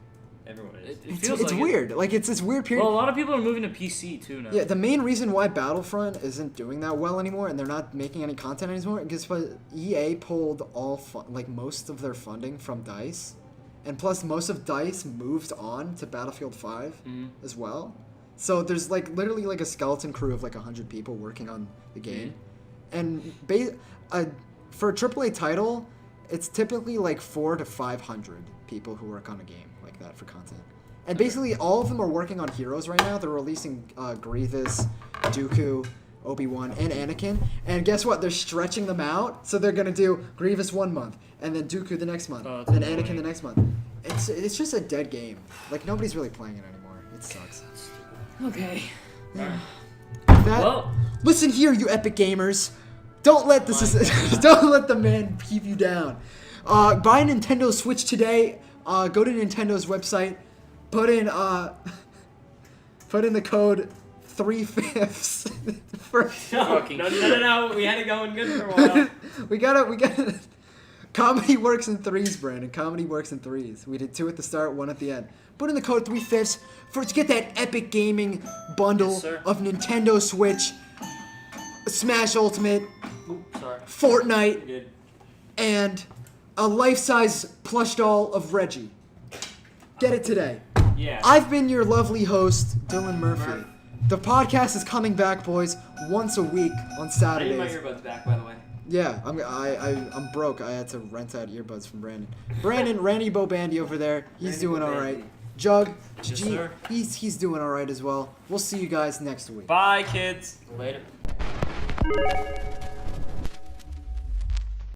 Everyone is. it It's feels like it. weird. Like it's this weird period. Well, a lot of people are moving to PC too now. Yeah, the main reason why Battlefront isn't doing that well anymore, and they're not making any content anymore, is because EA pulled most of their funding from DICE, and plus most of DICE moved on to Battlefield 5 as well. So there's like literally like a skeleton crew of like 100 people working on the game, and for a AAA title, it's typically like 400 to 500 people who work on a game like that for content. And basically, all of them are working on heroes right now. They're releasing Grievous, Dooku, Obi-Wan, and Anakin. And guess what? They're stretching them out. So they're going to do Grievous 1 month, and then Dooku the next month, Oh, and that's then Anakin annoying. the next month. It's just a dead game. Like, nobody's really playing it anymore. It sucks. Okay. That, Well, listen here, you epic gamers. Don't let don't let the man keep you down. Buy a Nintendo Switch today. Go to Nintendo's website. Put in the code 3/5 for fucking No. We had it going good for a while. we gotta comedy works in threes, Brandon. Comedy works in threes. We did 2 at the start, 1 at the end. Put in the code 3/5 to get that epic gaming bundle Yes, sir. of Nintendo Switch, Smash Ultimate, sorry. Fortnite, Good. and a life-size plush doll of Reggie. Get it today. Yeah. I've been your lovely host, Dylan Murphy. The podcast is coming back, boys, once a week on I need my Saturdays. earbuds back, by the way. Yeah, I'm broke. I had to rent out earbuds from Brandon. Randy Bobandy over there. He's Randy doing all Bobandy. right. Jug, Yes, G, sir. he's doing all right as well. We'll see you guys next week. Bye, kids. Later.